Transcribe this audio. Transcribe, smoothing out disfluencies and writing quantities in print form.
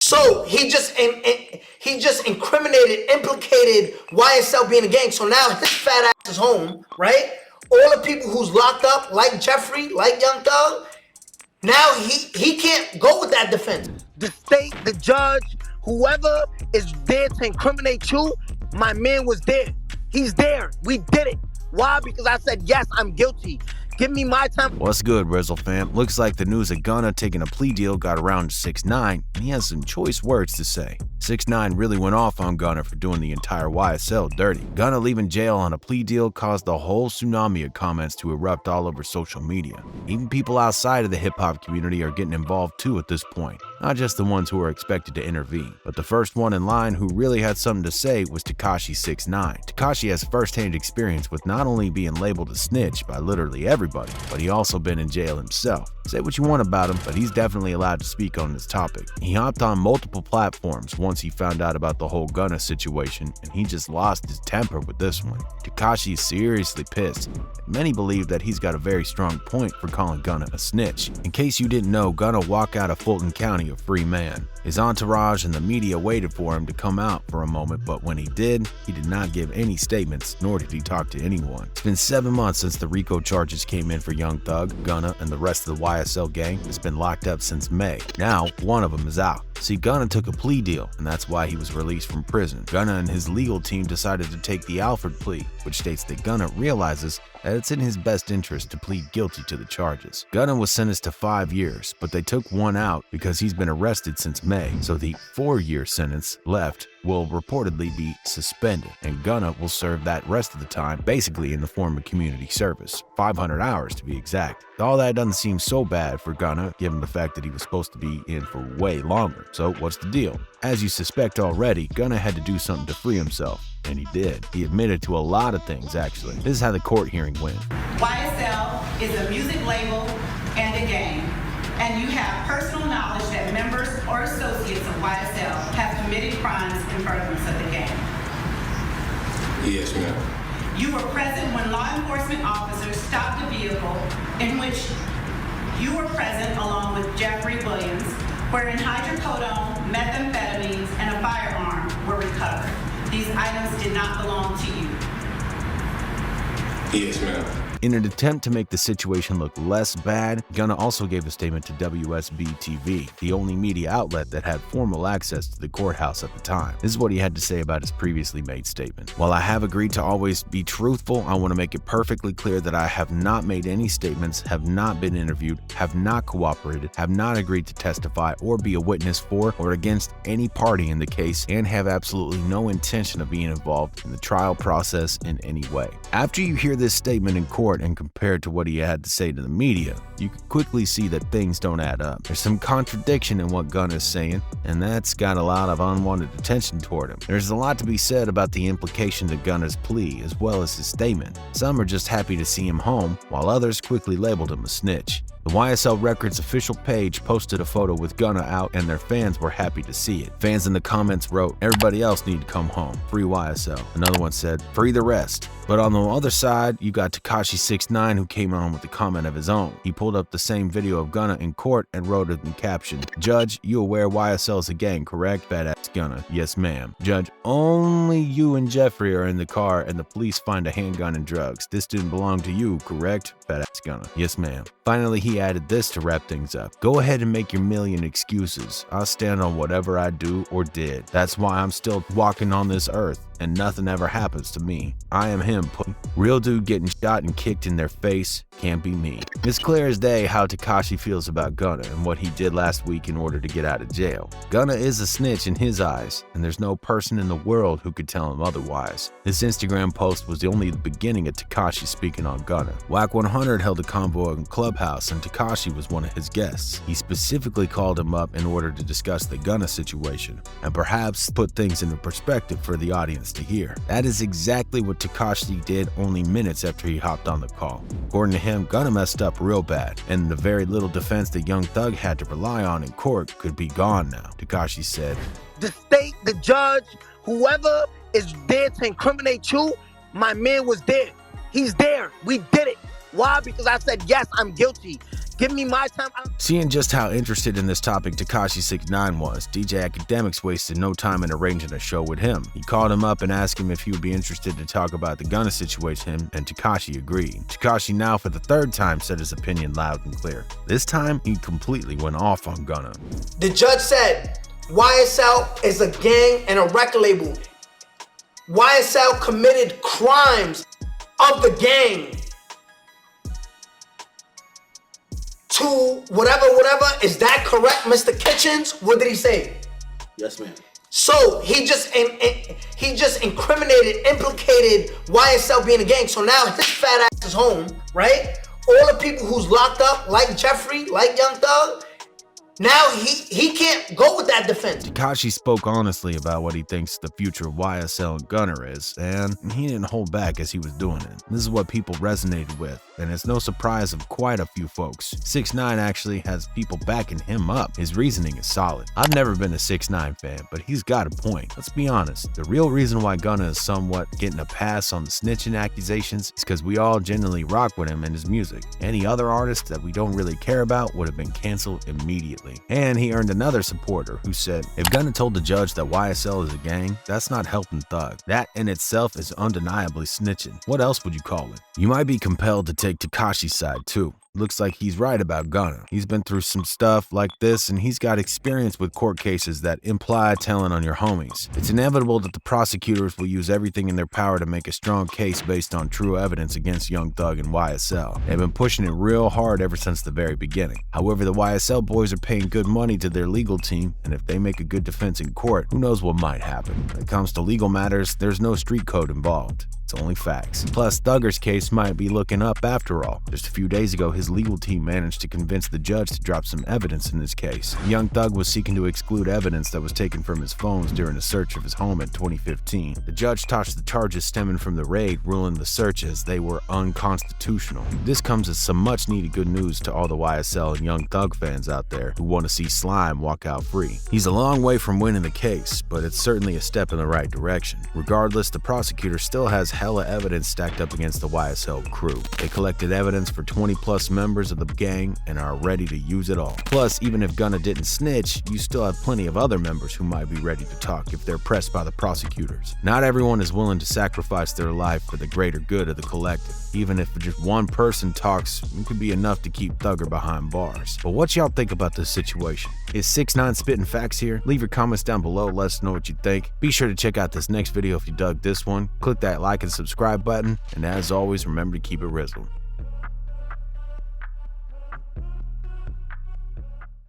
So he just incriminated, implicated YSL being a gang. So now his fat ass is home, right? All the people who's locked up, like Jeffrey, like Young Thug, now he can't go with that defense. The state, the judge, whoever is there to incriminate you, my man was there. He's there. We did it. Why? Because I said, yes, I'm guilty. Give me my time. What's good, RIZZLE fam? Looks like the news of Gunna taking a plea deal got around to 6ix9ine, and he has some choice words to say. 6ix9ine really went off on Gunna for doing the entire YSL dirty. Gunna leaving jail on a plea deal caused the whole tsunami of comments to erupt all over social media. Even people outside of the hip-hop community are getting involved too at this point. Not just the ones who are expected to intervene, but the first one in line who really had something to say was Tekashi 6ix9ine. Tekashi has first-hand experience with not only being labeled a snitch by literally everybody, but he also been in jail himself. Say what you want about him, but he's definitely allowed to speak on this topic. He hopped on multiple platforms once he found out about the whole Gunna situation, and he just lost his temper with this one. Tekashi is seriously pissed. Many believe that he's got a very strong point for calling Gunna a snitch. In case you didn't know, Gunna walked out of Fulton County a free man. His entourage and the media waited for him to come out for a moment, but when he did not give any statements, nor did he talk to anyone. It's been 7 months since the RICO charges came in for Young Thug, Gunna, and the rest of the YSL gang has been locked up since May. Now, one of them is out. See, Gunna took a plea deal, and that's why he was released from prison. Gunna and his legal team decided to take the Alford plea, which states that Gunna realizes that it's in his best interest to plead guilty to the charges. Gunna was sentenced to 5 years, but they took one out because he's been arrested since May, so the 4-year sentence left will reportedly be suspended, and Gunna will serve that rest of the time basically in the form of community service, 500 hours to be exact. All that doesn't seem so bad for Gunna, given the fact that he was supposed to be in for way longer. So what's the deal? As you suspect already, Gunna had to do something to free himself, and he did. He admitted to a lot of things, actually. This is how the court hearing went. YSL is a music label and a gang, and you have personal knowledge that members or associates of YSL have committed crimes in furtherance of the gang. Yes, ma'am. You were present when law enforcement officers stopped a vehicle in which you were present along with Jeffrey Williams, wherein hydrocodone, methamphetamines, and a firearm were recovered. These items did not belong to you. Yes, ma'am. In an attempt to make the situation look less bad, Gunna also gave a statement to WSB-TV, the only media outlet that had formal access to the courthouse at the time. This is what he had to say about his previously made statement. While I have agreed to always be truthful, I want to make it perfectly clear that I have not made any statements, have not been interviewed, have not cooperated, have not agreed to testify or be a witness for or against any party in the case, and have absolutely no intention of being involved in the trial process in any way. After you hear this statement in court, and compared to what he had to say to the media, you can quickly see that things don't add up. There's some contradiction in what Gunna is saying, and that's got a lot of unwanted attention toward him. There's a lot to be said about the implication to Gunna's plea as well as his statement. Some are just happy to see him home, while others quickly labeled him a snitch. The YSL Records official page posted a photo with Gunna out, and their fans were happy to see it. Fans in the comments wrote, "Everybody else need to come home. Free YSL." Another one said, "Free the rest." But on the other side, you got Tekashi 6ix9ine, who came on with a comment of his own. He pulled up the same video of Gunna in court and wrote it in caption, "Judge, you aware YSL is a gang, correct? Fat ass Gunna. Yes, ma'am. Judge, only you and Jeffrey are in the car and the police find a handgun and drugs. This didn't belong to you, correct? Fat ass Gunna. Yes, ma'am." Finally, he added this to wrap things up. "Go ahead and make your million excuses. I'll stand on whatever I do or did. That's why I'm still walking on this earth, and nothing ever happens to me. I am him. Real dude getting shot and kicked in their face can't be me." It's clear as day how Tekashi feels about Gunna and what he did last week in order to get out of jail. Gunna is a snitch in his eyes, and there's no person in the world who could tell him otherwise. This Instagram post was only the beginning of Tekashi speaking on Gunna. Wack 100 held a convo in Clubhouse, and Tekashi was one of his guests. He specifically called him up in order to discuss the Gunna situation, and perhaps put things into perspective for the audience to hear. That is exactly what Tekashi did only minutes after he hopped on the call. According to him, Gunna messed up real bad, and the very little defense that Young Thug had to rely on in court could be gone now. Tekashi said, The state, the judge, whoever is there to incriminate you, my man was there. He's there. We did it. Why? Because I said, yes, I'm guilty. Give me my time. Seeing just how interested in this topic Tekashi 6ix9ine was, DJ Academics wasted no time in arranging a show with him. He called him up and asked him if he would be interested to talk about the Gunna situation, and Tekashi agreed. Tekashi now for the third time said his opinion loud and clear. This time, he completely went off on Gunna. The judge said YSL is a gang and a record label. YSL committed crimes of the gang to whatever. Is that correct, Mr. Kitchens? What did he say? Yes, ma'am. So he just implicated YSL being a gang. So now his fat ass is home, right? All the people who's locked up, like Jeffrey, like Young Thug, now he can't go with that defense. Tekashi spoke honestly about what he thinks the future of YSL and Gunna is, and he didn't hold back as he was doing it. This is what people resonated with, and it's no surprise of quite a few folks. 6ix9ine actually has people backing him up. His reasoning is solid. I've never been a 6ix9ine fan, but he's got a point. Let's be honest, the real reason why Gunna is somewhat getting a pass on the snitching accusations is because we all genuinely rock with him and his music. Any other artist that we don't really care about would have been canceled immediately. And he earned another supporter who said, if Gunna told the judge that YSL is a gang, that's not helping Thug. That in itself is undeniably snitching. What else would you call it? You might be compelled to take Tekashi's side too. Looks like he's right about Gunna. He's been through some stuff like this, and he's got experience with court cases that imply telling on your homies. It's inevitable that the prosecutors will use everything in their power to make a strong case based on true evidence against Young Thug and YSL. They've been pushing it real hard ever since the very beginning. However, the YSL boys are paying good money to their legal team, and if they make a good defense in court, who knows what might happen. When it comes to legal matters, there's no street code involved. It's only facts. Plus, Thugger's case might be looking up after all. Just a few days ago, his legal team managed to convince the judge to drop some evidence in this case. Young Thug was seeking to exclude evidence that was taken from his phones during a search of his home in 2015. The judge tossed the charges stemming from the raid, ruling the search as they were unconstitutional. This comes as some much-needed good news to all the YSL and Young Thug fans out there who want to see Slime walk out free. He's a long way from winning the case, but it's certainly a step in the right direction. Regardless, the prosecutor still has hella evidence stacked up against the YSL crew. They collected evidence for 20+ members of the gang and are ready to use it all. Plus, even if Gunna didn't snitch, you still have plenty of other members who might be ready to talk if they're pressed by the prosecutors. Not everyone is willing to sacrifice their life for the greater good of the collective. Even if just one person talks, it could be enough to keep Thugger behind bars. But what y'all think about this situation? Is 6ix9ine spitting facts here? Leave your comments down below, let us know what you think. Be sure to check out this next video if you dug this one. Click that like and subscribe button, and as always, remember to keep it RIZZLE.